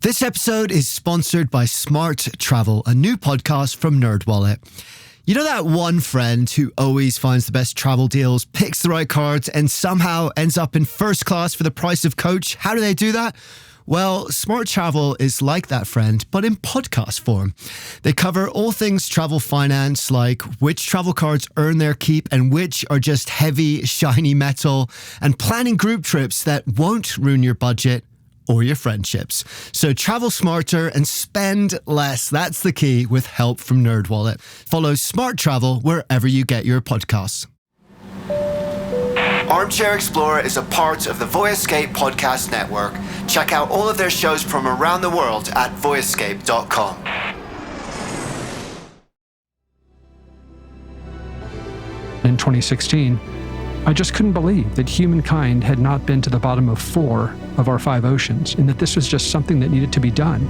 This episode is sponsored by Smart Travel, a new podcast from NerdWallet. You know that one friend who always finds the best travel deals, picks the right cards, and somehow ends up in first class for the price of coach? How do they do that? Well, Smart Travel is like that friend, but in podcast form. They cover all things travel finance, like which travel cards earn their keep and which are just heavy, shiny metal, and planning group trips that won't ruin your budget or your friendships. So travel smarter and spend less. That's the key with help from NerdWallet. Follow Smart Travel wherever you get your podcasts. Armchair Explorer is a part of the Voyescape podcast network. Check out all of their shows from around the world at voyescape.com. In 2016, I just couldn't believe that humankind had not been to the bottom of 4 of our 5 oceans, and that this was just something that needed to be done.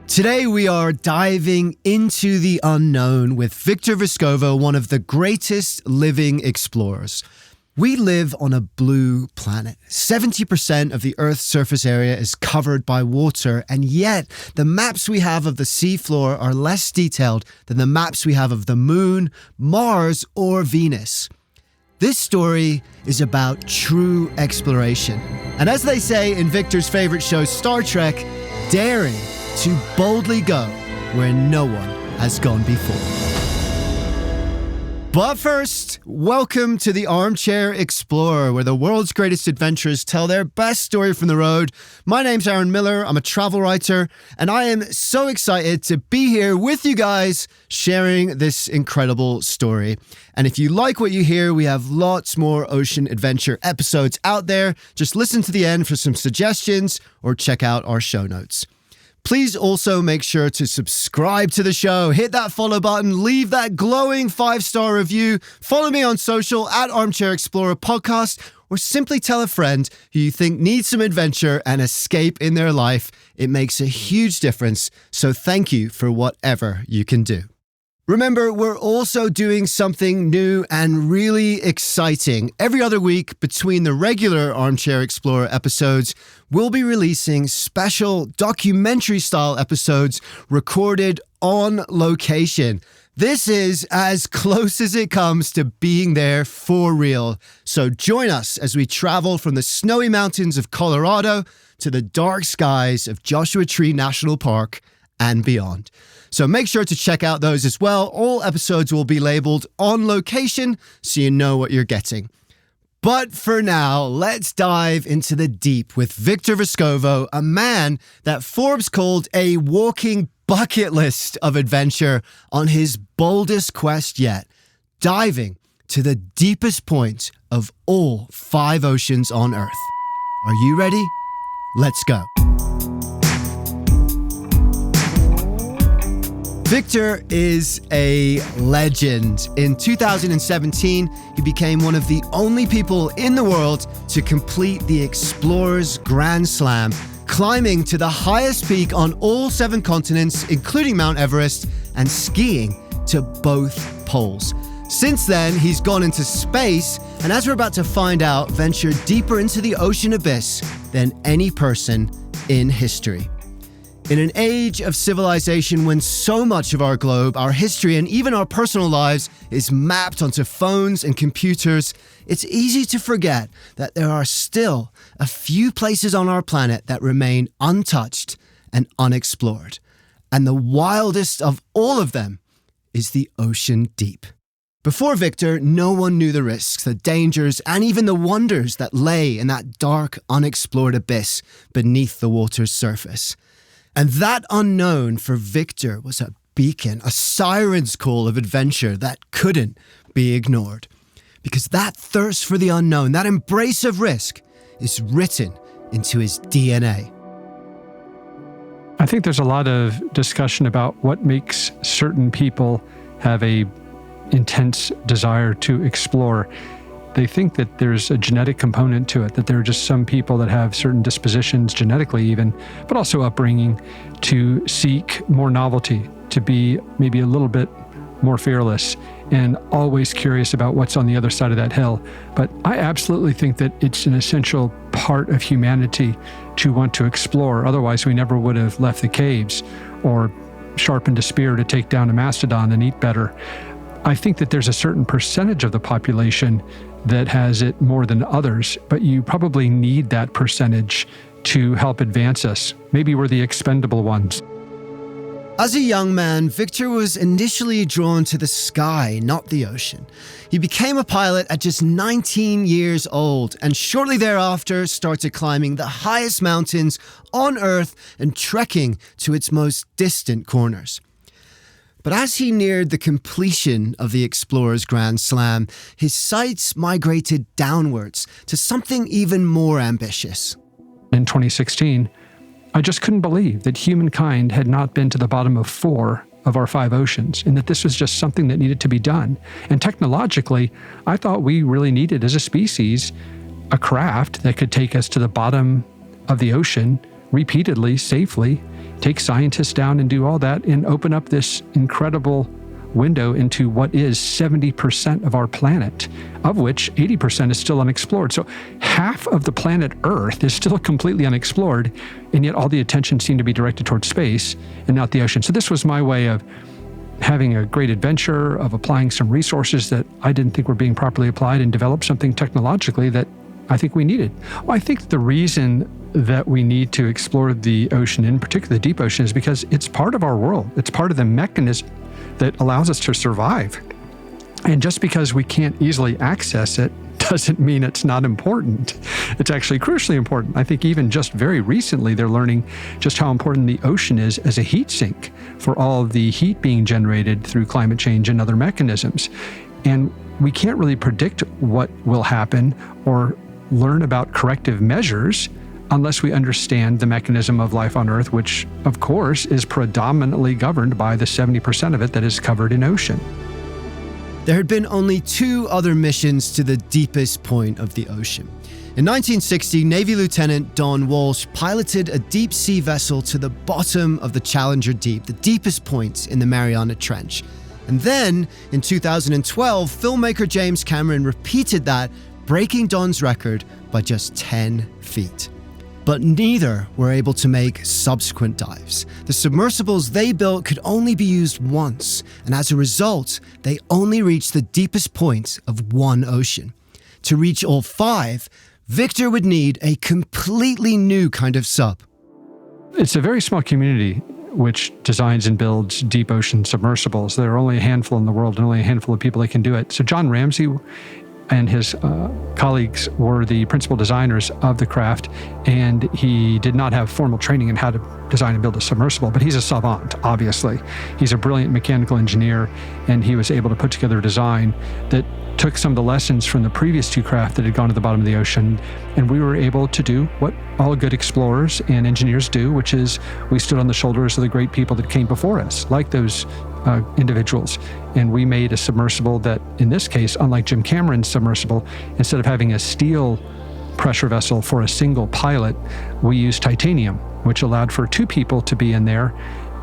Today we are diving into the unknown with Victor Vescovo, one of the greatest living explorers. We live on a blue planet. 70% of the Earth's surface area is covered by water, and yet the maps we have of the seafloor are less detailed than the maps we have of the Moon, Mars, or Venus. This story is about true exploration. And as they say in Victor's favorite show, Star Trek, daring to boldly go where no one has gone before. But first, welcome to the Armchair Explorer, where the world's greatest adventurers tell their best story from the road. My name's Aaron Miller, I'm a travel writer, and I am so excited to be here with you guys sharing this incredible story. And if you like what you hear, we have lots more ocean adventure episodes out there. Just listen to the end for some suggestions or check out our show notes. Please also make sure to subscribe to the show, hit that follow button, leave that glowing 5-star review, follow me on social at Armchair Explorer Podcast, or simply tell a friend who you think needs some adventure and escape in their life. It makes a huge difference, so thank you for whatever you can do. Remember, we're also doing something new and really exciting. Every other week between the regular Armchair Explorer episodes, we'll be releasing special documentary-style episodes recorded on location. This is as close as it comes to being there for real. So join us as we travel from the snowy mountains of Colorado to the dark skies of Joshua Tree National Park and beyond. So make sure to check out those as well. All episodes will be labeled on location so you know what you're getting. But for now, let's dive into the deep with Victor Vescovo, a man that Forbes called a walking bucket list of adventure on his boldest quest yet, diving to the deepest point of all 5 oceans on Earth. Are you ready? Let's go. Victor is a legend. In 2017, he became one of the only people in the world to complete the Explorer's Grand Slam, climbing to the highest peak on all 7 continents, including Mount Everest, and skiing to both poles. Since then, he's gone into space, and as we're about to find out, ventured deeper into the ocean abyss than any person in history. In an age of civilization when so much of our globe, our history, and even our personal lives is mapped onto phones and computers, it's easy to forget that there are still a few places on our planet that remain untouched and unexplored. And the wildest of all of them is the ocean deep. Before Victor, no one knew the risks, the dangers, and even the wonders that lay in that dark, unexplored abyss beneath the water's surface. And that unknown for Victor was a beacon, a siren's call of adventure that couldn't be ignored. Because that thirst for the unknown, that embrace of risk, is written into his DNA. I think there's a lot of discussion about what makes certain people have a intense desire to explore. They think that there's a genetic component to it, that there are just some people that have certain dispositions, genetically even, but also upbringing, to seek more novelty, to be maybe a little bit more fearless. and always curious about what's on the other side of that hill. But I absolutely think that it's an essential part of humanity to want to explore. Otherwise, we never would have left the caves or sharpened a spear to take down a mastodon and eat better. I think that there's a certain percentage of the population that has it more than others, but you probably need that percentage to help advance us. Maybe we're the expendable ones. As a young man, Victor was initially drawn to the sky, not the ocean. He became a pilot at just 19 years old, and shortly thereafter started climbing the highest mountains on Earth and trekking to its most distant corners. But as he neared the completion of the Explorer's Grand Slam, his sights migrated downwards to something even more ambitious. In 2016, I just couldn't believe that humankind had not been to the bottom of 4 of our 5 oceans, and that this was just something that needed to be done. And technologically, I thought we really needed, as a species, a craft that could take us to the bottom of the ocean repeatedly, safely, take scientists down and do all that, and open up this incredible window into what is 70% of our planet, of which 80% is still unexplored. So half of the planet Earth is still completely unexplored, and yet all the attention seemed to be directed towards space and not the ocean. So this was my way of having a great adventure, of applying some resources that I didn't think were being properly applied, and develop something technologically that I think we needed. Well, I think the reason that we need to explore the ocean, in particular the deep ocean, is because it's part of our world. It's part of the mechanism that allows us to survive. And just because we can't easily access it doesn't mean it's not important. It's actually crucially important. I think even just very recently, they're learning just how important the ocean is as a heat sink for all of the heat being generated through climate change and other mechanisms. And we can't really predict what will happen or learn about corrective measures unless we understand the mechanism of life on Earth, which, of course, is predominantly governed by the 70% of it that is covered in ocean. There had been only 2 other missions to the deepest point of the ocean. In 1960, Navy Lieutenant Don Walsh piloted a deep-sea vessel to the bottom of the Challenger Deep, the deepest point in the Mariana Trench. And then, in 2012, filmmaker James Cameron repeated that, breaking Don's record by just 10 feet. But neither were able to make subsequent dives. The submersibles they built could only be used once, and as a result, they only reached the deepest point of one ocean. To reach all 5, Victor would need a completely new kind of sub. It's a very small community which designs and builds deep ocean submersibles. There are only a handful in the world and only a handful of people that can do it. So John Ramsey and his colleagues were the principal designers of the craft, and he did not have formal training in how to design and build a submersible, but he's a savant, obviously. He's a brilliant mechanical engineer, and he was able to put together a design that took some of the lessons from the previous 2 craft that had gone to the bottom of the ocean, and we were able to do what all good explorers and engineers do, which is we stood on the shoulders of the great people that came before us, like those individuals. And we made a submersible that, in this case, unlike Jim Cameron's submersible, instead of having a steel pressure vessel for a single pilot, we used titanium, which allowed for 2 people to be in there.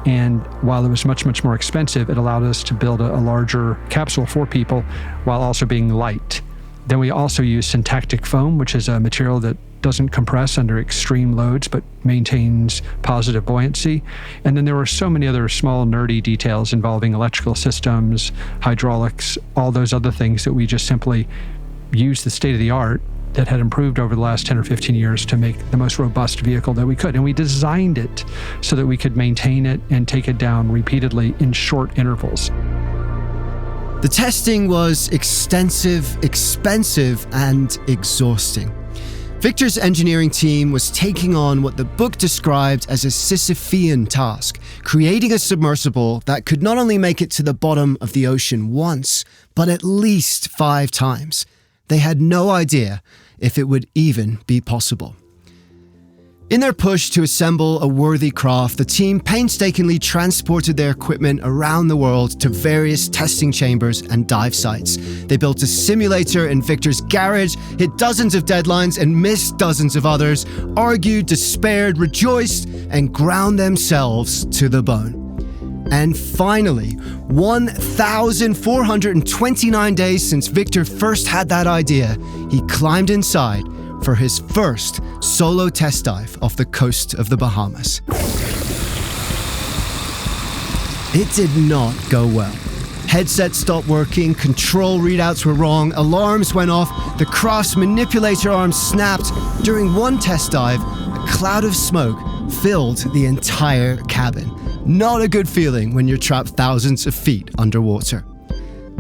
And while it was much, much more expensive, it allowed us to build a larger capsule for people while also being light. Then we also used syntactic foam, which is a material that doesn't compress under extreme loads, but maintains positive buoyancy. And then there were so many other small nerdy details involving electrical systems, hydraulics, all those other things that we just simply used the state of the art that had improved over the last 10 or 15 years to make the most robust vehicle that we could. And we designed it so that we could maintain it and take it down repeatedly in short intervals. The testing was extensive, expensive, and exhausting. Victor's engineering team was taking on what the book described as a Sisyphean task, creating a submersible that could not only make it to the bottom of the ocean once, but at least 5 times. They had no idea if it would even be possible. In their push to assemble a worthy craft, the team painstakingly transported their equipment around the world to various testing chambers and dive sites. They built a simulator in Victor's garage, hit dozens of deadlines and missed dozens of others, argued, despaired, rejoiced, and ground themselves to the bone. And finally, 1,429 days since Victor first had that idea, he climbed inside for his first solo test dive off the coast of the Bahamas. It did not go well. Headsets stopped working, control readouts were wrong, alarms went off, the craft's manipulator arms snapped. During one test dive, a cloud of smoke filled the entire cabin. Not a good feeling when you're trapped thousands of feet underwater.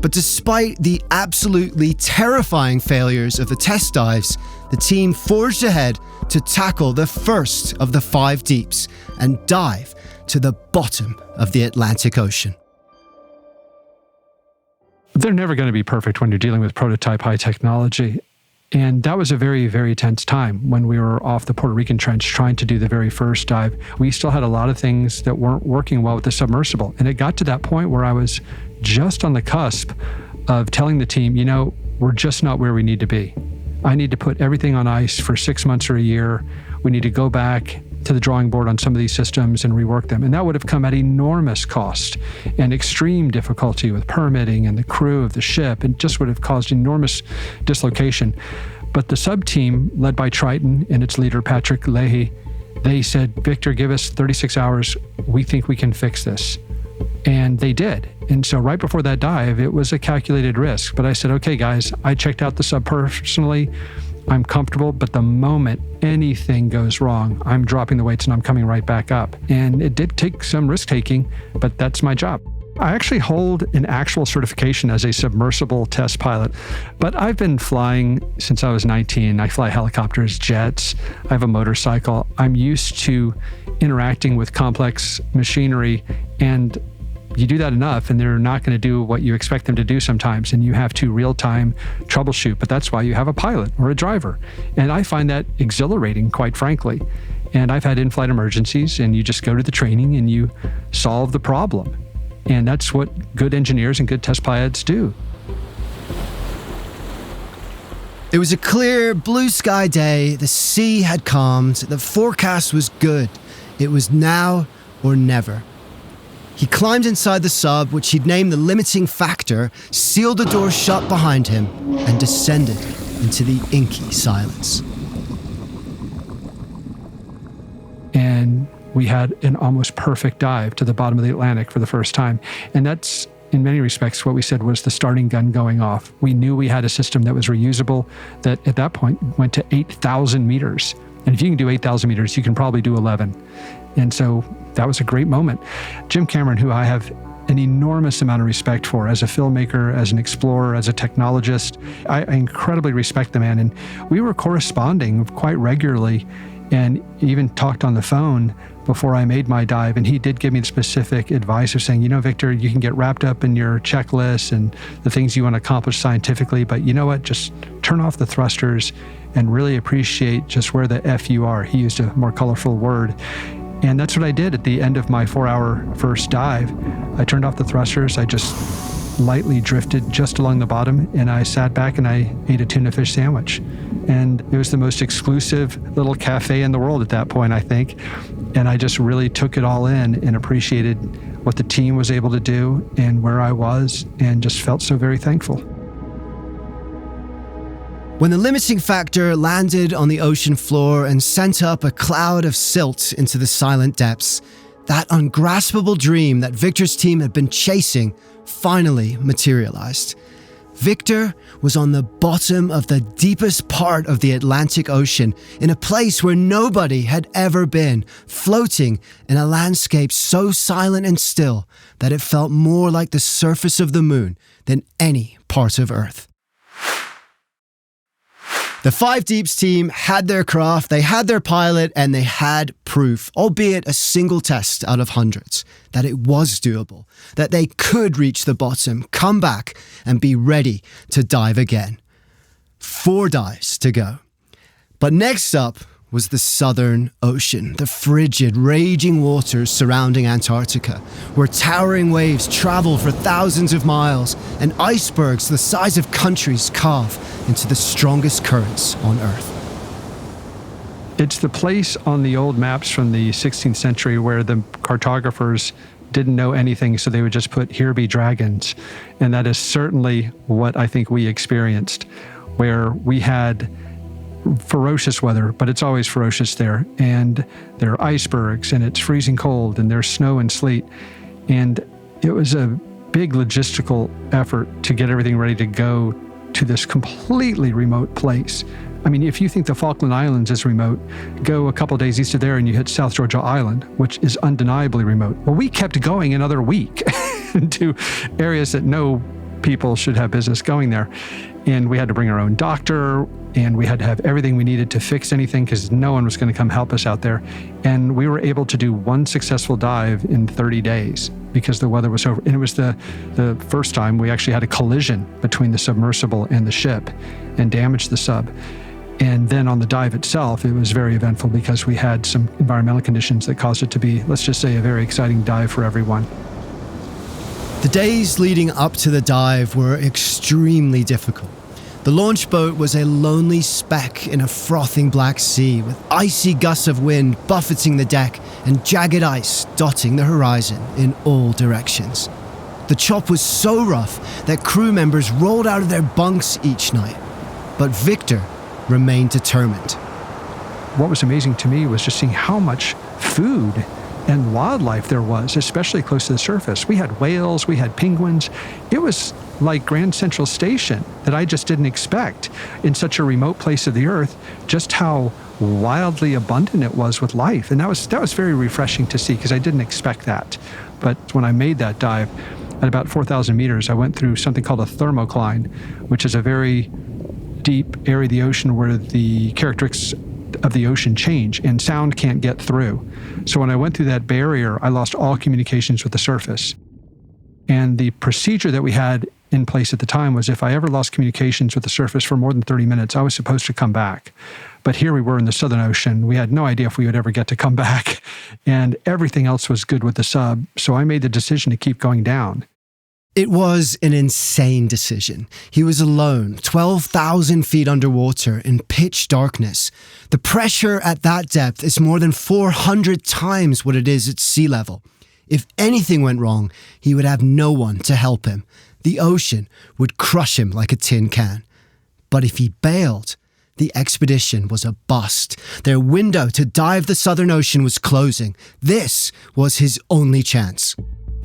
But despite the absolutely terrifying failures of the test dives, the team forged ahead to tackle the first of the 5 deeps and dive to the bottom of the Atlantic Ocean. They're never going to be perfect when you're dealing with prototype high technology. And that was a very, very tense time when we were off the Puerto Rican trench trying to do the very first dive. We still had a lot of things that weren't working well with the submersible. And it got to that point where I was just on the cusp of telling the team, we're just not where we need to be. I need to put everything on ice for 6 months or a year. We need to go back to the drawing board on some of these systems and rework them. And that would have come at enormous cost and extreme difficulty with permitting and the crew of the ship, and just would have caused enormous dislocation. But the sub team, led by Triton and its leader, Patrick Leahy, they said, Victor, give us 36 hours. We think we can fix this. And they did. And so right before that dive, it was a calculated risk. But I said, okay, guys, I checked out the sub personally. I'm comfortable, but the moment anything goes wrong, I'm dropping the weights and I'm coming right back up. And it did take some risk taking, but that's my job. I actually hold an actual certification as a submersible test pilot, but I've been flying since I was 19. I fly helicopters, jets, I have a motorcycle. I'm used to interacting with complex machinery, and you do that enough and they're not going to do what you expect them to do sometimes, and you have to real-time troubleshoot. But that's why you have a pilot or a driver. And I find that exhilarating, quite frankly. And I've had in-flight emergencies, and you just go to the training and you solve the problem. And that's what good engineers and good test pilots do. It was a clear, blue sky day. The sea had calmed. The forecast was good. It was now or never. He climbed inside the sub, which he'd named the limiting factor, sealed the door shut behind him, and descended into the inky silence. And we had an almost perfect dive to the bottom of the Atlantic for the first time. And that's, in many respects, what we said was the starting gun going off. We knew we had a system that was reusable, that at that point went to 8,000 meters. And if you can do 8,000 meters, you can probably do 11. And so that was a great moment. Jim Cameron, who I have an enormous amount of respect for as a filmmaker, as an explorer, as a technologist, I incredibly respect the man. And we were corresponding quite regularly and even talked on the phone before I made my dive. And he did give me the specific advice of saying, Victor, you can get wrapped up in your checklists and the things you want to accomplish scientifically, but you know what? Just turn off the thrusters and really appreciate just where the F you are. He used a more colorful word. And that's what I did at the end of my 4-hour first dive. I turned off the thrusters. I just lightly drifted just along the bottom, and I sat back and I ate a tuna fish sandwich. And it was the most exclusive little cafe in the world at that point, I think. And I just really took it all in and appreciated what the team was able to do and where I was, and just felt so very thankful. When the limiting factor landed on the ocean floor and sent up a cloud of silt into the silent depths, that ungraspable dream that Victor's team had been chasing finally materialized. Victor was on the bottom of the deepest part of the Atlantic Ocean, in a place where nobody had ever been, floating in a landscape so silent and still that it felt more like the surface of the moon than any part of Earth. The Five Deeps team had their craft, they had their pilot, and they had proof, albeit a single test out of hundreds, that it was doable, that they could reach the bottom, come back, and be ready to dive again. 4 dives to go. But next up was the Southern Ocean, the frigid, raging waters surrounding Antarctica, where towering waves travel for thousands of miles and icebergs the size of countries carve into the strongest currents on Earth. It's the place on the old maps from the 16th century where the cartographers didn't know anything, so they would just put, "Here be dragons." And that is certainly what I think we experienced, where we had ferocious weather, but it's always ferocious there. And there are icebergs, and it's freezing cold, and there's snow and sleet. And it was a big logistical effort to get everything ready to go to this completely remote place. I mean, if you think the Falkland Islands is remote, go a couple of days east of there and you hit South Georgia Island, which is undeniably remote. Well, we kept going another week to areas that no people should have business going there. And we had to bring our own doctor, and we had to have everything we needed to fix anything because no one was going to come help us out there. And we were able to do one successful dive in 30 days because the weather was over. And it was the first time we actually had a collision between the submersible and the ship and damaged the sub. And then on the dive itself, it was very eventful because we had some environmental conditions that caused it to be, let's just say, a very exciting dive for everyone. The days leading up to the dive were extremely difficult. The launch boat was a lonely speck in a frothing black sea with icy gusts of wind buffeting the deck and jagged ice dotting the horizon in all directions. The chop was so rough that crew members rolled out of their bunks each night. But Victor remained determined. What was amazing to me was just seeing how much food and wildlife there was, especially close to the surface. We had whales, we had penguins. It was like Grand Central Station that I just didn't expect in such a remote place of the earth, just how wildly abundant it was with life. And that was very refreshing to see because I didn't expect that. But when I made that dive, at about 4,000 meters, I went through something called a thermocline, which is a very deep area of the ocean where the characteristics of the ocean change and sound can't get through. So when I went through that barrier, I lost all communications with the surface. And the procedure that we had in place at the time was if I ever lost communications with the surface for more than 30 minutes, I was supposed to come back. But here we were in the Southern Ocean. We had no idea if we would ever get to come back. And everything else was good with the sub. So I made the decision to keep going down. It was an insane decision. He was alone, 12,000 feet underwater in pitch darkness. The pressure at that depth is more than 400 times what it is at sea level. If anything went wrong, he would have no one to help him. The ocean would crush him like a tin can. But if he bailed, the expedition was a bust. Their window to dive the Southern Ocean was closing. This was his only chance.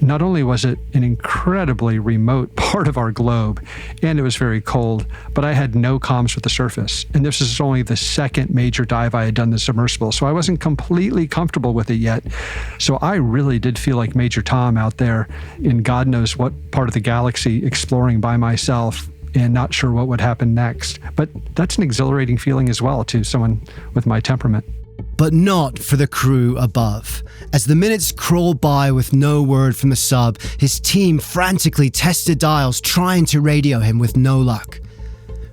Not only was it an incredibly remote part of our globe, and it was very cold, but I had no comms with the surface. And this is only the second major dive I had done the submersible, so I wasn't completely comfortable with it yet. So I really did feel like Major Tom out there in God knows what part of the galaxy, exploring by myself and not sure what would happen next. But that's an exhilarating feeling as well to someone with my temperament. But not for the crew above. As the minutes crawled by with no word from the sub, his team frantically tested dials trying to radio him with no luck.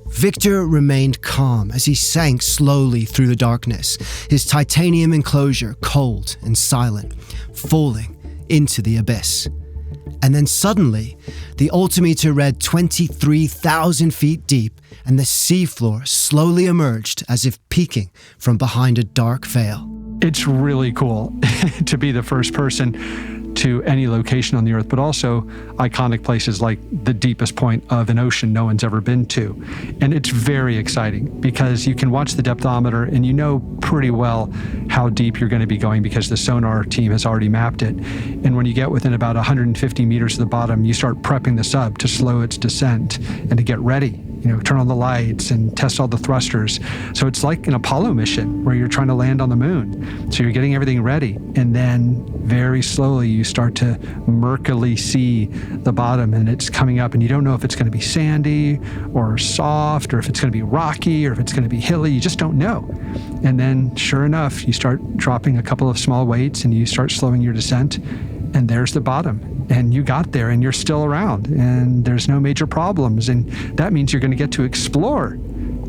Victor remained calm as he sank slowly through the darkness, his titanium enclosure cold and silent, falling into the abyss. And then suddenly, the altimeter read 23,000 feet deep, and the seafloor slowly emerged as if peeking from behind a dark veil. It's really cool to be the first person to any location on the Earth, but also iconic places like the deepest point of an ocean no one's ever been to. And it's very exciting because you can watch the depthometer and you know pretty well how deep you're going to be going because the sonar team has already mapped it. And when you get within about 150 meters of the bottom, you start prepping the sub to slow its descent and to get ready. Turn on the lights and test all the thrusters. So it's like an Apollo mission where you're trying to land on the moon. So you're getting everything ready. And then very slowly you start to murkily see the bottom and it's coming up and you don't know if it's going to be sandy or soft or if it's going to be rocky or if it's going to be hilly. You just don't know. And then sure enough, you start dropping a couple of small weights and you start slowing your descent. And there's the bottom. And you got there and you're still around and there's no major problems. And that means you're going to get to explore.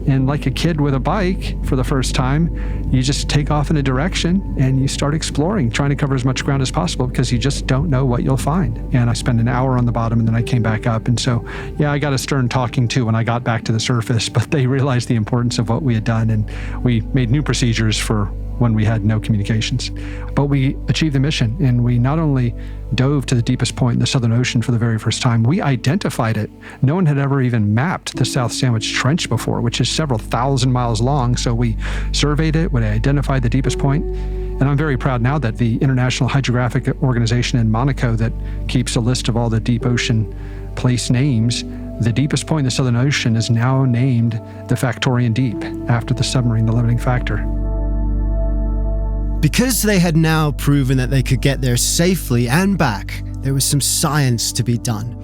And like a kid with a bike for the first time, you just take off in a direction and you start exploring, trying to cover as much ground as possible because you just don't know what you'll find. And I spent an hour on the bottom and then I came back up. And so, yeah, I got a stern talking to when I got back to the surface, but they realized the importance of what we had done. And we made new procedures for when we had no communications. But we achieved the mission, and we not only dove to the deepest point in the Southern Ocean for the very first time, we identified it. No one had ever even mapped the South Sandwich Trench before, which is several thousand miles long. So we surveyed it, we identified the deepest point. And I'm very proud now that the International Hydrographic Organization in Monaco that keeps a list of all the deep ocean place names, the deepest point in the Southern Ocean is now named the Factorian Deep, after the submarine, the limiting factor. Because they had now proven that they could get there safely and back, there was some science to be done.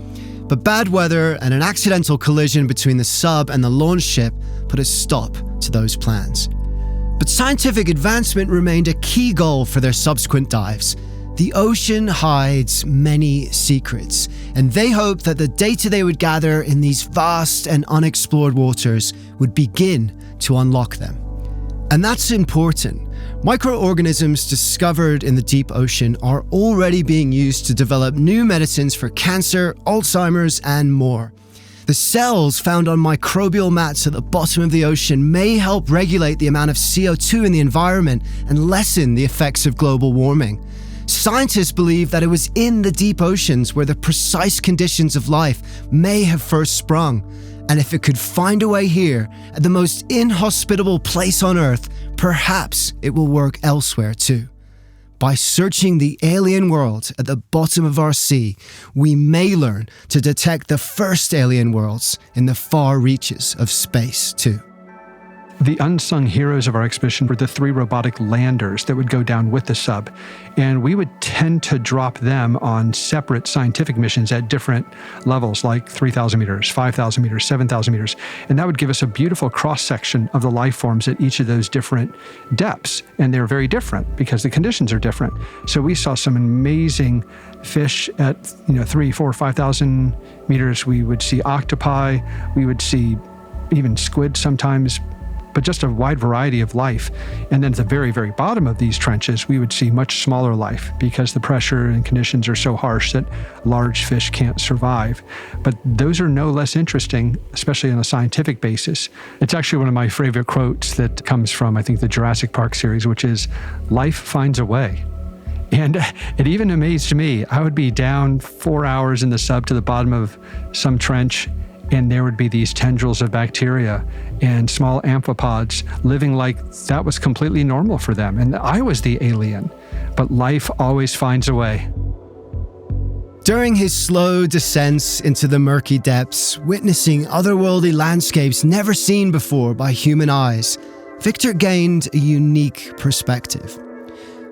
But bad weather and an accidental collision between the sub and the launch ship put a stop to those plans. But scientific advancement remained a key goal for their subsequent dives. The ocean hides many secrets, and they hoped that the data they would gather in these vast and unexplored waters would begin to unlock them. And that's important. Microorganisms discovered in the deep ocean are already being used to develop new medicines for cancer, Alzheimer's, and more. The cells found on microbial mats at the bottom of the ocean may help regulate the amount of CO2 in the environment and lessen the effects of global warming. Scientists believe that it was in the deep oceans where the precise conditions of life may have first sprung. And if it could find a way here, at the most inhospitable place on Earth, perhaps it will work elsewhere too. By searching the alien world at the bottom of our sea, we may learn to detect the first alien worlds in the far reaches of space too. The unsung heroes of our expedition were the 3 robotic landers that would go down with the sub, and we would tend to drop them on separate scientific missions at different levels, like 3,000 meters, 5,000 meters, 7,000 meters, and that would give us a beautiful cross-section of the life forms at each of those different depths, and they're very different because the conditions are different. So we saw some amazing fish at 3, 4, 5,000 meters. We would see octopi, we would see even squid sometimes, but just a wide variety of life. And then at the very, very bottom of these trenches, we would see much smaller life because the pressure and conditions are so harsh that large fish can't survive. But those are no less interesting, especially on a scientific basis. It's actually one of my favorite quotes that comes from, I think, the Jurassic Park series, which is, "Life finds a way." And it even amazed me. I would be down 4 hours in the sub to the bottom of some trench, and there would be these tendrils of bacteria and small amphipods living like that was completely normal for them. And I was the alien, but life always finds a way. During his slow descents into the murky depths, witnessing otherworldly landscapes never seen before by human eyes, Victor gained a unique perspective.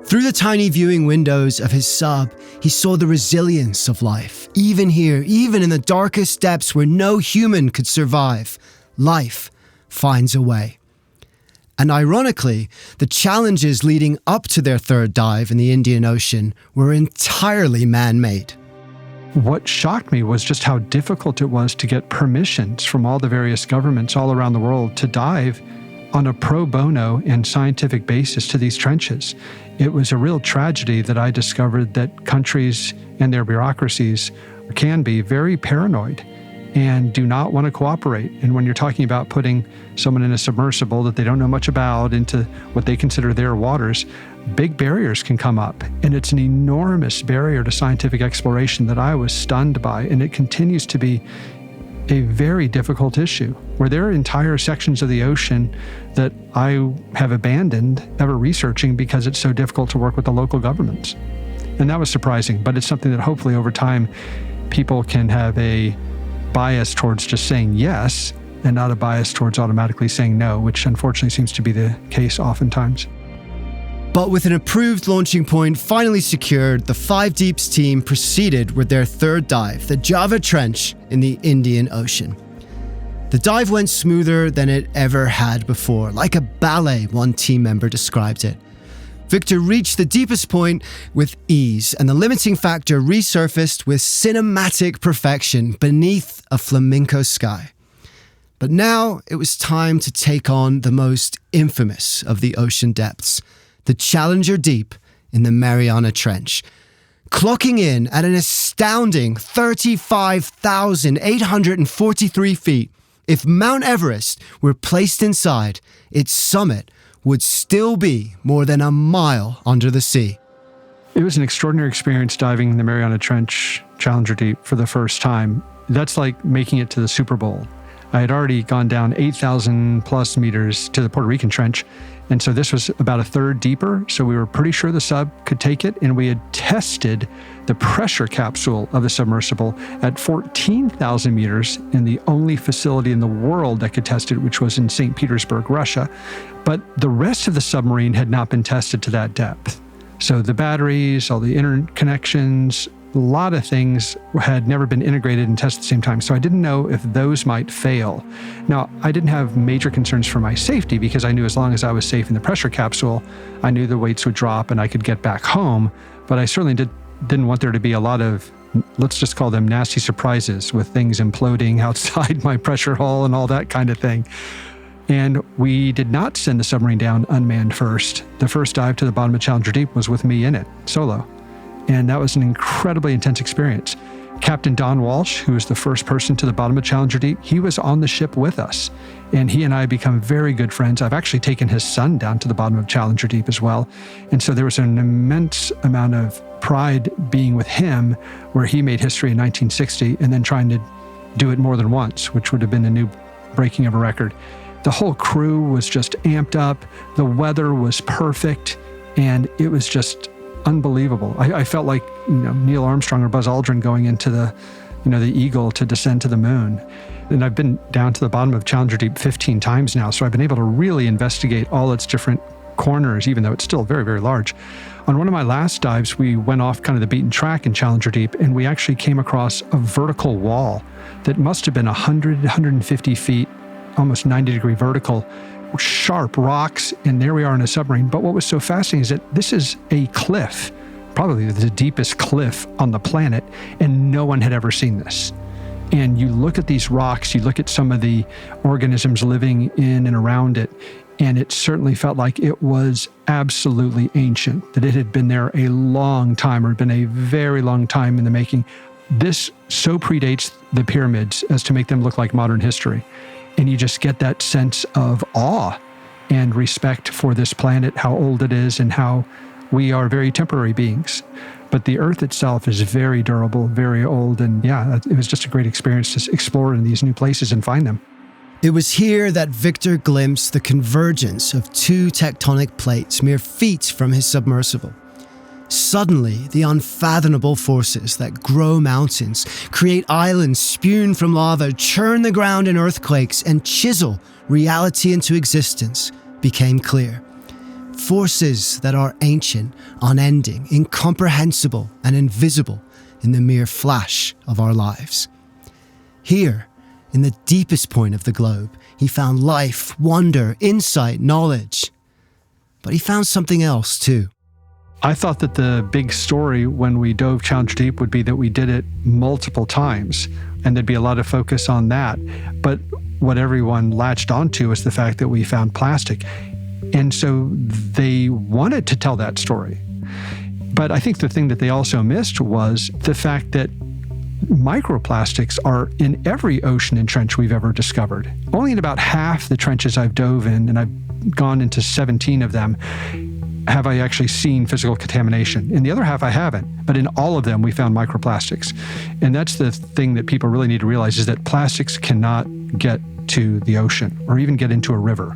Through the tiny viewing windows of his sub, he saw the resilience of life. Even here, even in the darkest depths where no human could survive, life finds a way. And ironically, the challenges leading up to their third dive in the Indian Ocean were entirely man-made. What shocked me was just how difficult it was to get permissions from all the various governments all around the world to dive on a pro bono and scientific basis to these trenches. It was a real tragedy that I discovered that countries and their bureaucracies can be very paranoid and do not want to cooperate. And when you're talking about putting someone in a submersible that they don't know much about into what they consider their waters, big barriers can come up. And it's an enormous barrier to scientific exploration that I was stunned by. And it continues to be a very difficult issue, where there are entire sections of the ocean that I have abandoned ever researching because it's so difficult to work with the local governments. And that was surprising, but it's something that hopefully over time people can have a bias towards just saying yes and not a bias towards automatically saying no, which unfortunately seems to be the case oftentimes. But with an approved launching point finally secured, the Five Deeps team proceeded with their third dive, the Java Trench in the Indian Ocean. The dive went smoother than it ever had before, like a ballet, one team member described it. Victor reached the deepest point with ease, and the limiting factor resurfaced with cinematic perfection beneath a flamenco sky. But now it was time to take on the most infamous of the ocean depths, the Challenger Deep in the Mariana Trench, clocking in at an astounding 35,843 feet. If Mount Everest were placed inside, its summit would still be more than a mile under the sea. It was an extraordinary experience diving in the Mariana Trench Challenger Deep for the first time. That's like making it to the Super Bowl. I had already gone down 8,000 plus meters to the Puerto Rican Trench, and so this was about a third deeper, so we were pretty sure the sub could take it, and we had tested the pressure capsule of the submersible at 14,000 meters in the only facility in the world that could test it, which was in St. Petersburg, Russia. But the rest of the submarine had not been tested to that depth. So the batteries, all the interconnections, a lot of things had never been integrated and tested at the same time. So I didn't know if those might fail. Now, I didn't have major concerns for my safety because I knew as long as I was safe in the pressure capsule, I knew the weights would drop and I could get back home. But I certainly didn't want there to be a lot of, let's just call them nasty surprises with things imploding outside my pressure hull and all that kind of thing. And we did not send the submarine down unmanned first. The first dive to the bottom of Challenger Deep was with me in it, solo. And that was an incredibly intense experience. Captain Don Walsh, who was the first person to the bottom of Challenger Deep, he was on the ship with us. And he and I become very good friends. I've actually taken his son down to the bottom of Challenger Deep as well. And so there was an immense amount of pride being with him, where he made history in 1960 and then trying to do it more than once, which would have been a new breaking of a record. The whole crew was just amped up. The weather was perfect. And it was just unbelievable. I felt like Neil Armstrong or Buzz Aldrin going into the Eagle to descend to the moon. And I've been down to the bottom of Challenger Deep 15 times now, so I've been able to really investigate all its different corners, even though it's still very, very large. On one of my last dives, we went off kind of the beaten track in Challenger Deep, and we actually came across a vertical wall that must have been 100, 150 feet, almost 90-degree vertical, sharp rocks, and there we are in a submarine. But what was so fascinating is that this is a cliff, probably the deepest cliff on the planet, and no one had ever seen this. And you look at these rocks, you look at some of the organisms living in and around it, and it certainly felt like it was absolutely ancient, that it had been there a long time, or had been a very long time in the making. This so predates the pyramids as to make them look like modern history. And you just get that sense of awe and respect for this planet, how old it is, and how we are very temporary beings. But the Earth itself is very durable, very old. And yeah, it was just a great experience to explore in these new places and find them. It was here that Victor glimpsed the convergence of two tectonic plates mere feet from his submersible. Suddenly, the unfathomable forces that grow mountains, create islands spewed from lava, churn the ground in earthquakes, and chisel reality into existence became clear. Forces that are ancient, unending, incomprehensible, and invisible in the mere flash of our lives. Here, in the deepest point of the globe, he found life, wonder, insight, knowledge. But he found something else too. I thought that the big story when we dove Challenger Deep would be that we did it multiple times, and there'd be a lot of focus on that. But what everyone latched onto was the fact that we found plastic. And so they wanted to tell that story. But I think the thing that they also missed was the fact that microplastics are in every ocean and trench we've ever discovered. Only in about half the trenches I've dove in, and I've gone into 17 of them, have I actually seen physical contamination. In the other half, I haven't. But in all of them, we found microplastics. And that's the thing that people really need to realize, is that plastics cannot get to the ocean or even get into a river.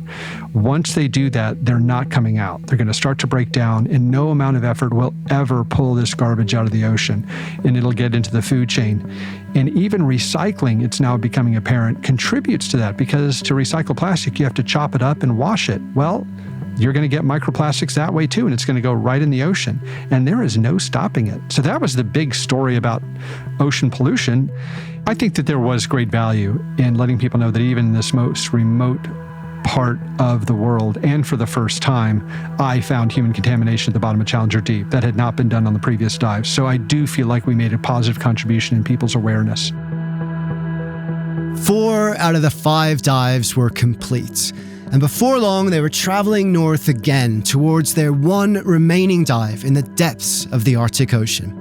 Once they do that, they're not coming out. They're going to start to break down, and no amount of effort will ever pull this garbage out of the ocean, and it'll get into the food chain. And even recycling, it's now becoming apparent, contributes to that, because to recycle plastic, you have to chop it up and wash it. Well, you're going to get microplastics that way too, and it's going to go right in the ocean. And there is no stopping it. So that was the big story about ocean pollution. I think that there was great value in letting people know that even in this most remote part of the world, and for the first time, I found human contamination at the bottom of Challenger Deep that had not been done on the previous dives. So I do feel like we made a positive contribution in people's awareness. 4 out of the 5 dives were complete. And before long, they were traveling north again towards their one remaining dive in the depths of the Arctic Ocean.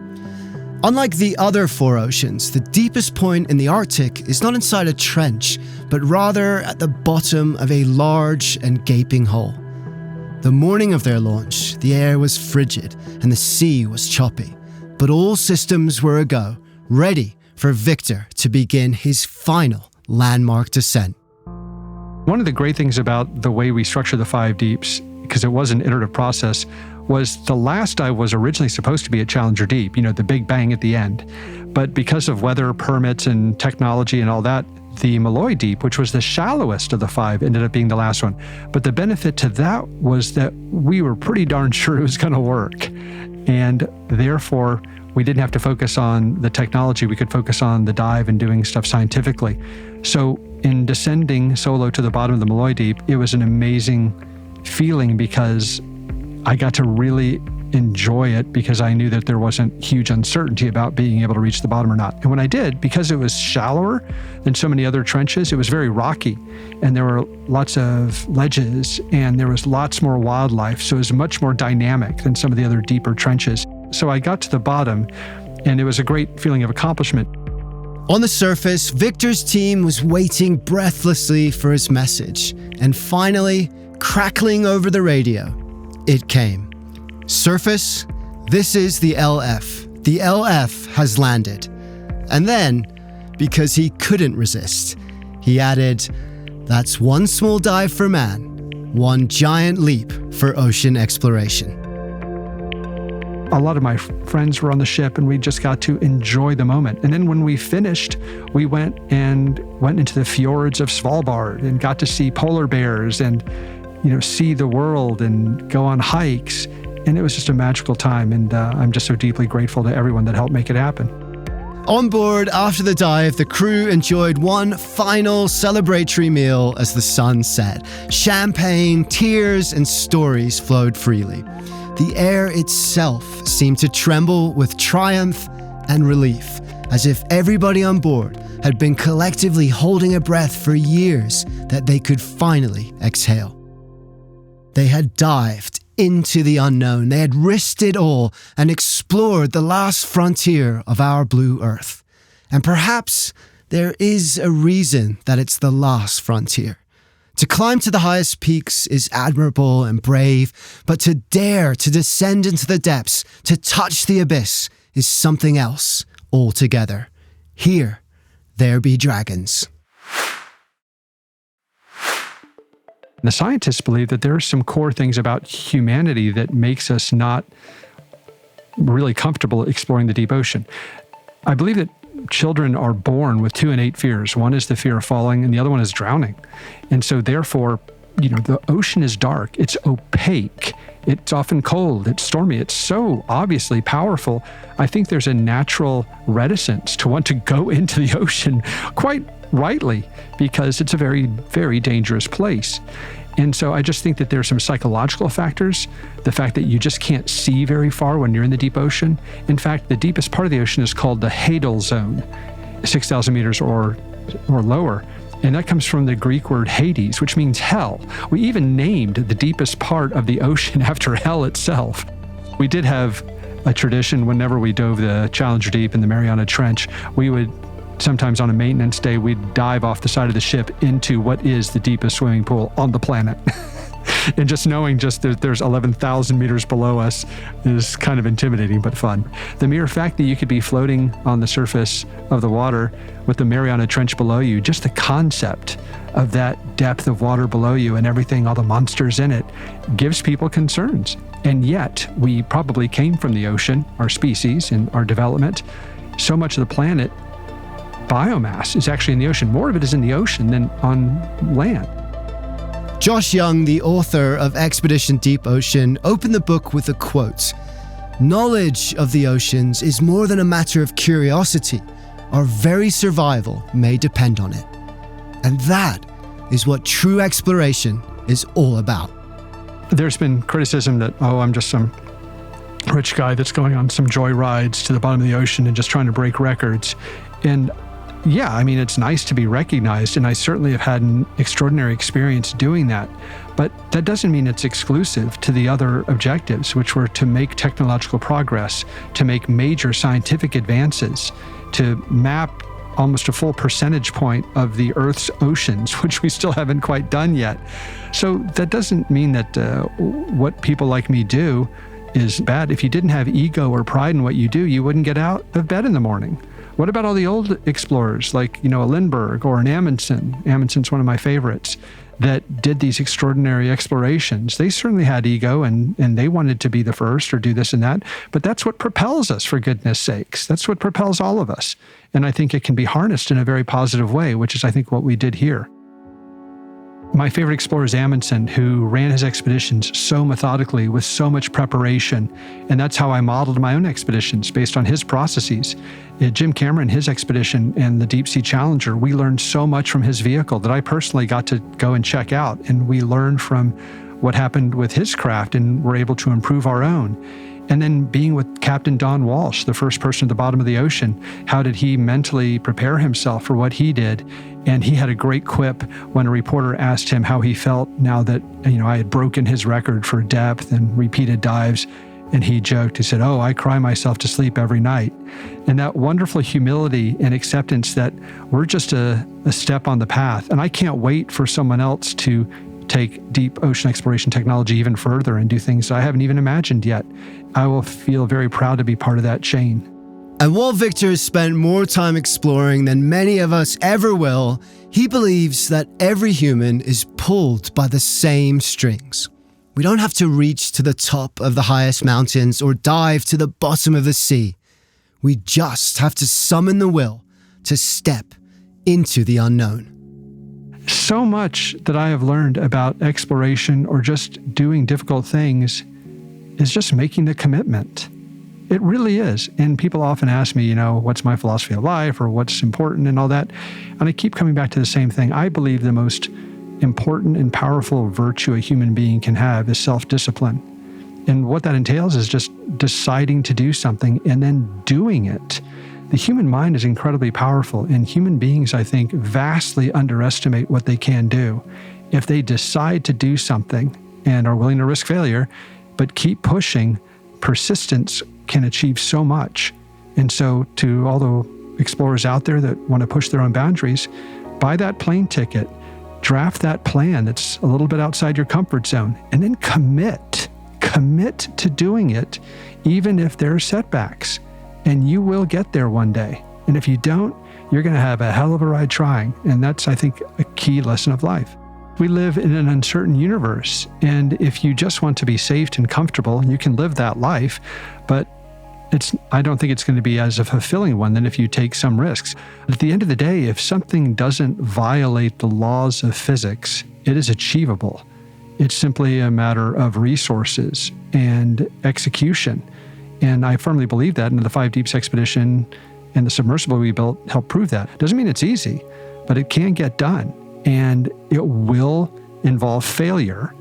Unlike the other 4 oceans, the deepest point in the Arctic is not inside a trench, but rather at the bottom of a large and gaping hole. The morning of their launch, the air was frigid and the sea was choppy, but all systems were a-go, ready for Victor to begin his final landmark descent. One of the great things about the way we structure the 5 deeps, because it was an iterative process, was the last dive was originally supposed to be at Challenger Deep, the big bang at the end. But because of weather, permits, and technology and all that, the Malloy Deep, which was the shallowest of the 5, ended up being the last one. But the benefit to that was that we were pretty darn sure it was going to work. And therefore, we didn't have to focus on the technology. We could focus on the dive and doing stuff scientifically. So in descending solo to the bottom of the Malloy Deep, it was an amazing feeling because I got to really enjoy it because I knew that there wasn't huge uncertainty about being able to reach the bottom or not. And when I did, because it was shallower than so many other trenches, it was very rocky and there were lots of ledges and there was lots more wildlife. So it was much more dynamic than some of the other deeper trenches. So I got to the bottom and it was a great feeling of accomplishment. On the surface, Victor's team was waiting breathlessly for his message. And finally, crackling over the radio, it came. Surface, this is the LF. The LF has landed. And then, because he couldn't resist, he added, that's one small dive for man, one giant leap for ocean exploration. A lot of my friends were on the ship and we just got to enjoy the moment. And then when we finished, we went into the fjords of Svalbard and got to see polar bears and, see the world and go on hikes. And it was just a magical time. And I'm just so deeply grateful to everyone that helped make it happen. On board, after the dive, the crew enjoyed one final celebratory meal as the sun set. Champagne, tears, and stories flowed freely. The air itself seemed to tremble with triumph and relief, as if everybody on board had been collectively holding a breath for years that they could finally exhale. They had dived into the unknown. They had risked it all and explored the last frontier of our blue earth. And perhaps there is a reason that it's the last frontier. To climb to the highest peaks is admirable and brave, but to dare to descend into the depths, to touch the abyss, is something else altogether. Here, there be dragons. The scientists believe that there are some core things about humanity that makes us not really comfortable exploring the deep ocean. I believe that children are born with 2 innate fears. One is the fear of falling and the other one is drowning. And so therefore, the ocean is dark, it's opaque, it's often cold, it's stormy, it's so obviously powerful. I think there's a natural reticence to want to go into the ocean, quite rightly, because it's a very, very dangerous place. And so I just think that there are some psychological factors. The fact that you just can't see very far when you're in the deep ocean. In fact, the deepest part of the ocean is called the Hadal Zone, 6,000 meters or lower. And that comes from the Greek word Hades, which means hell. We even named the deepest part of the ocean after hell itself. We did have a tradition whenever we dove the Challenger Deep in the Mariana Trench, we would sometimes on a maintenance day, we'd dive off the side of the ship into what is the deepest swimming pool on the planet. And just knowing that there's 11,000 meters below us is kind of intimidating, but fun. The mere fact that you could be floating on the surface of the water with the Mariana Trench below you, just the concept of that depth of water below you and everything, all the monsters in it, gives people concerns. And yet, we probably came from the ocean, our species and our development. So much of the planet biomass is actually in the ocean. More of it is in the ocean than on land. Josh Young, the author of Expedition Deep Ocean, opened the book with a quote. "Knowledge of the oceans is more than a matter of curiosity. Our very survival may depend on it." And that is what true exploration is all about. There's been criticism that, I'm just some rich guy that's going on some joy rides to the bottom of the ocean and just trying to break records. And yeah, it's nice to be recognized, and I certainly have had an extraordinary experience doing that. But that doesn't mean it's exclusive to the other objectives, which were to make technological progress, to make major scientific advances, to map almost a full percentage point of the Earth's oceans, which we still haven't quite done yet. So that doesn't mean that what people like me do is bad. If you didn't have ego or pride in what you do, you wouldn't get out of bed in the morning. What about all the old explorers like, a Lindbergh or an Amundsen? Amundsen's one of my favorites, that did these extraordinary explorations. They certainly had ego and they wanted to be the first or do this and that, but that's what propels us, for goodness sakes. That's what propels all of us. And I think it can be harnessed in a very positive way, which is, I think, what we did here. My favorite explorer is Amundsen, who ran his expeditions so methodically with so much preparation. And that's how I modeled my own expeditions, based on his processes. Jim Cameron, his expedition and the Deep Sea Challenger, we learned so much from his vehicle that I personally got to go and check out. And we learned from what happened with his craft and were able to improve our own. And then being with Captain Don Walsh, the first person at the bottom of the ocean, how did he mentally prepare himself for what he did? And he had a great quip when a reporter asked him how he felt now that, I had broken his record for depth and repeated dives. And he joked, he said, "Oh, I cry myself to sleep every night." And that wonderful humility and acceptance that we're just a step on the path. And I can't wait for someone else to take deep ocean exploration technology even further and do things I haven't even imagined yet. I will feel very proud to be part of that chain. And while Victor has spent more time exploring than many of us ever will, he believes that every human is pulled by the same strings. We don't have to reach to the top of the highest mountains or dive to the bottom of the sea. We just have to summon the will to step into the unknown. So much that I have learned about exploration or just doing difficult things is just making the commitment. It really is. And people often ask me, what's my philosophy of life or what's important and all that. And I keep coming back to the same thing. I believe the most important and powerful virtue a human being can have is self-discipline. And what that entails is just deciding to do something and then doing it. The human mind is incredibly powerful, and human beings, I think, vastly underestimate what they can do. If they decide to do something and are willing to risk failure, but keep pushing, persistence can achieve so much. And so to all the explorers out there that want to push their own boundaries, buy that plane ticket, draft that plan that's a little bit outside your comfort zone, and then commit to doing it, even if there are setbacks. And you will get there one day. And if you don't, you're going to have a hell of a ride trying. And that's, I think, a key lesson of life. We live in an uncertain universe. And if you just want to be safe and comfortable, you can live that life. But I don't think it's going to be as a fulfilling one than if you take some risks. At the end of the day, if something doesn't violate the laws of physics, it is achievable. It's simply a matter of resources and execution. And I firmly believe that, and the 5 Deeps expedition and the submersible we built helped prove that. Doesn't mean it's easy, but it can get done. And it will involve failure.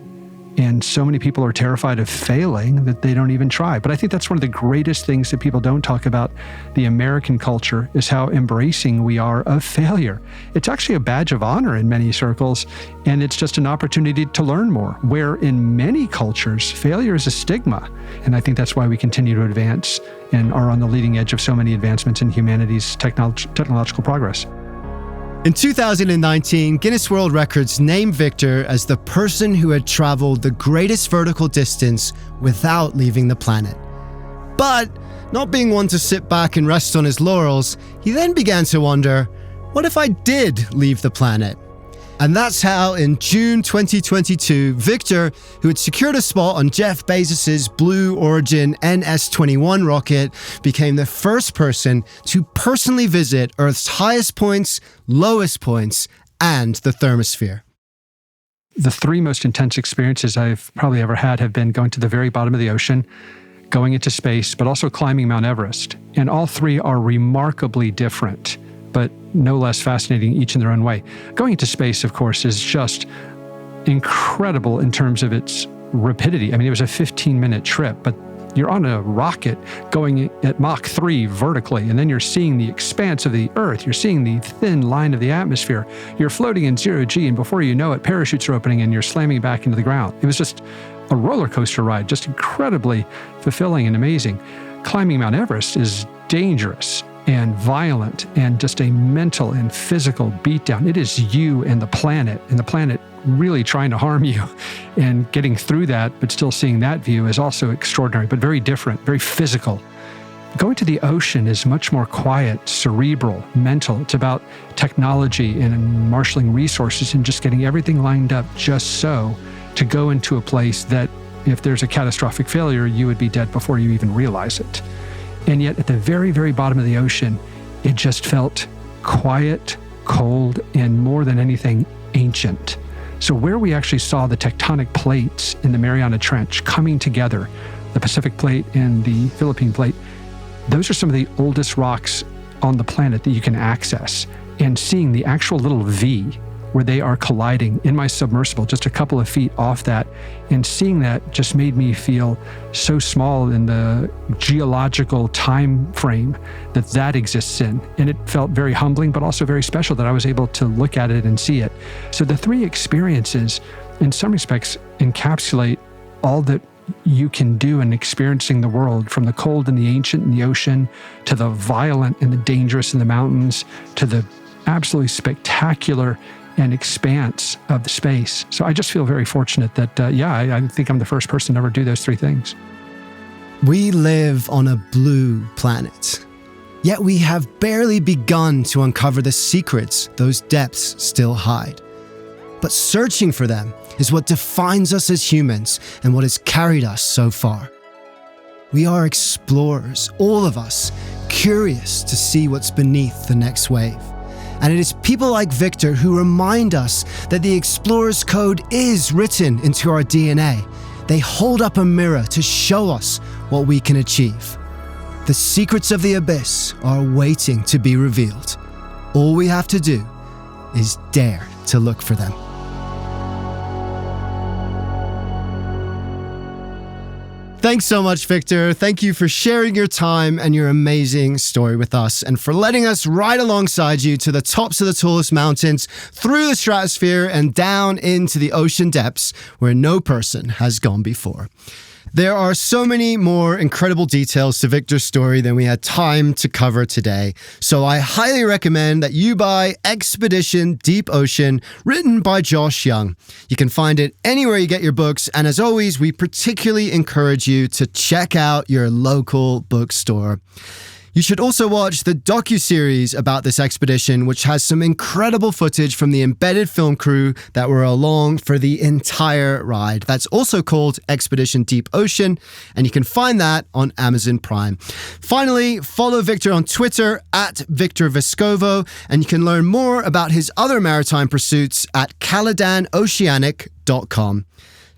And so many people are terrified of failing that they don't even try. But I think that's one of the greatest things that people don't talk about. The American culture is how embracing we are of failure. It's actually a badge of honor in many circles, and it's just an opportunity to learn more, where in many cultures, failure is a stigma. And I think that's why we continue to advance and are on the leading edge of so many advancements in humanity's technological progress. In 2019, Guinness World Records named Victor as the person who had traveled the greatest vertical distance without leaving the planet. But, not being one to sit back and rest on his laurels, he then began to wonder, what if I did leave the planet? And that's how, in June 2022, Victor, who had secured a spot on Jeff Bezos' Blue Origin NS-21 rocket, became the first person to personally visit Earth's highest points, lowest points, and the thermosphere. The 3 most intense experiences I've probably ever had have been going to the very bottom of the ocean, going into space, but also climbing Mount Everest. And all 3 are remarkably different, but no less fascinating each in their own way. Going into space, of course, is just incredible in terms of its rapidity. I mean, it was a 15-minute trip, but you're on a rocket going at Mach 3 vertically, and then you're seeing the expanse of the Earth. You're seeing the thin line of the atmosphere. You're floating in 0G, and before you know it, parachutes are opening and you're slamming back into the ground. It was just a roller coaster ride, just incredibly fulfilling and amazing. Climbing Mount Everest is dangerous. and violent and just a mental and physical beatdown. It is you and the planet really trying to harm you, and getting through that, but still seeing that view is also extraordinary, but very different, very physical. Going to the ocean is much more quiet, cerebral, mental. It's about technology and marshaling resources and just getting everything lined up just so to go into a place that if there's a catastrophic failure, you would be dead before you even realize it. And yet at the very, very bottom of the ocean, it just felt quiet, cold, and more than anything, ancient. So where we actually saw the tectonic plates in the Mariana Trench coming together, the Pacific Plate and the Philippine Plate, those are some of the oldest rocks on the planet that you can access. And seeing the actual little V where they are colliding in my submersible, just a couple of feet off that, and seeing that just made me feel so small in the geological time frame that exists in. And it felt very humbling, but also very special that I was able to look at it and see it. So the three experiences, in some respects, encapsulate all that you can do in experiencing the world, from the cold and the ancient in the ocean, to the violent and the dangerous in the mountains, to the absolutely spectacular and expanse of the space. So I just feel very fortunate that, I think I'm the first person to ever do those three things. We live on a blue planet, yet we have barely begun to uncover the secrets those depths still hide. But searching for them is what defines us as humans and what has carried us so far. We are explorers, all of us, curious to see what's beneath the next wave. And it is people like Victor who remind us that the explorer's code is written into our DNA. They hold up a mirror to show us what we can achieve. The secrets of the abyss are waiting to be revealed. All we have to do is dare to look for them. Thanks so much, Victor. Thank you for sharing your time and your amazing story with us, and for letting us ride alongside you to the tops of the tallest mountains, through the stratosphere, and down into the ocean depths where no person has gone before. There are so many more incredible details to Victor's story than we had time to cover today, so I highly recommend that you buy Expedition Deep Ocean, written by Josh Young. You can find it anywhere you get your books, and as always, we particularly encourage you to check out your local bookstore. You should also watch the docuseries about this expedition, which has some incredible footage from the embedded film crew that were along for the entire ride. That's also called Expedition Deep Ocean, and you can find that on Amazon Prime. Finally, follow Victor on Twitter at Victor Vescovo, and you can learn more about his other maritime pursuits at caledanoceanic.com.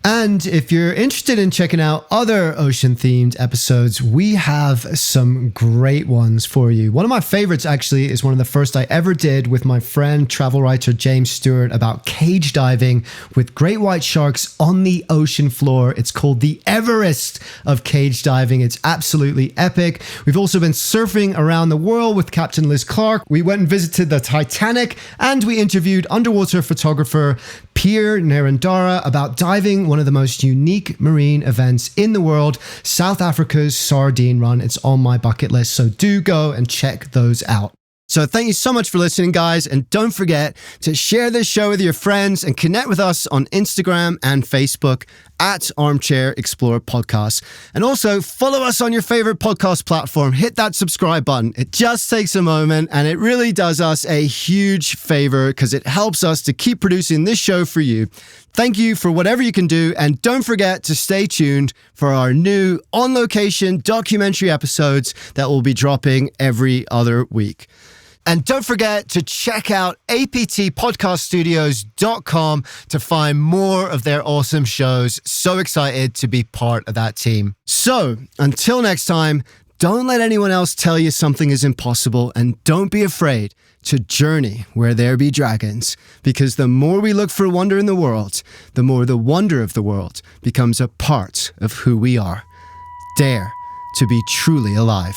And if you're interested in checking out other ocean-themed episodes, we have some great ones for you. One of my favorites, actually, is one of the first I ever did with my friend, travel writer James Stewart, about cage diving with great white sharks on the ocean floor. It's called the Everest of cage diving. It's absolutely epic. We've also been surfing around the world with Captain Liz Clark. We went and visited the Titanic, and we interviewed underwater photographer Pierre Nerandara about diving one of the most unique marine events in the world, South Africa's Sardine Run. It's on my bucket list, so do go and check those out. So thank you so much for listening, guys, and don't forget to share this show with your friends and connect with us on Instagram and Facebook at armchair-explorer podcast. And also follow us on your favorite podcast platform. Hit that subscribe button. It just takes a moment, and it really does us a huge favor because it helps us to keep producing this show for you. Thank you for whatever you can do, and don't forget to stay tuned for our new on-location documentary episodes that will be dropping every other week. And don't forget to check out aptpodcaststudios.com to find more of their awesome shows. So excited to be part of that team. So until next time, don't let anyone else tell you something is impossible, and don't be afraid to journey where there be dragons, because the more we look for wonder in the world, the more the wonder of the world becomes a part of who we are. Dare to be truly alive.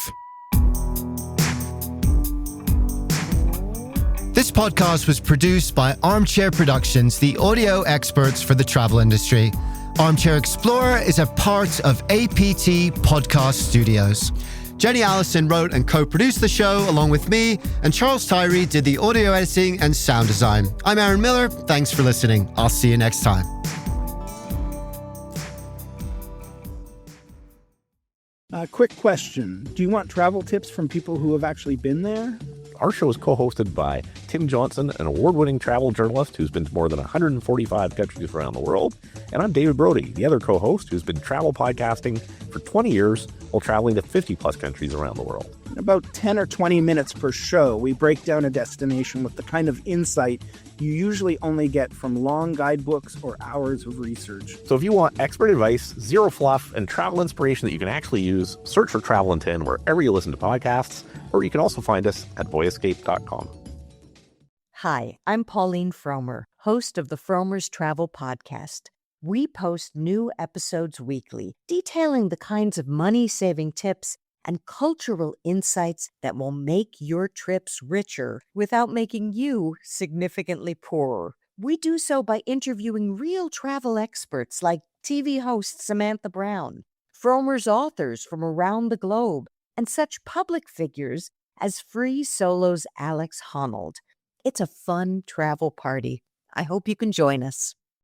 This podcast was produced by Armchair Productions, the audio experts for the travel industry. Armchair Explorer is a part of APT Podcast Studios. Jenny Allison wrote and co-produced the show along with me, and Charles Tyree did the audio editing and sound design. I'm Aaron Miller. Thanks for listening. I'll see you next time. Quick question. Do you want travel tips from people who have actually been there? Our show is co-hosted by Tim Johnson, an award-winning travel journalist who's been to more than 145 countries around the world. And I'm David Brody, the other co-host who's been travel podcasting for 20 years while traveling to 50-plus countries around the world. In about 10 or 20 minutes per show, we break down a destination with the kind of insight you usually only get from long guidebooks or hours of research. So if you want expert advice, zero fluff, and travel inspiration that you can actually use, search for Travel in 10 wherever you listen to podcasts, or you can also find us at boyescape.com. Hi, I'm Pauline Fromer, host of the Fromer's Travel Podcast. We post new episodes weekly, detailing the kinds of money-saving tips and cultural insights that will make your trips richer without making you significantly poorer. We do so by interviewing real travel experts like TV host Samantha Brown, Fromer's authors from around the globe, and such public figures as Free Solo's Alex Honnold. It's a fun travel party. I hope you can join us.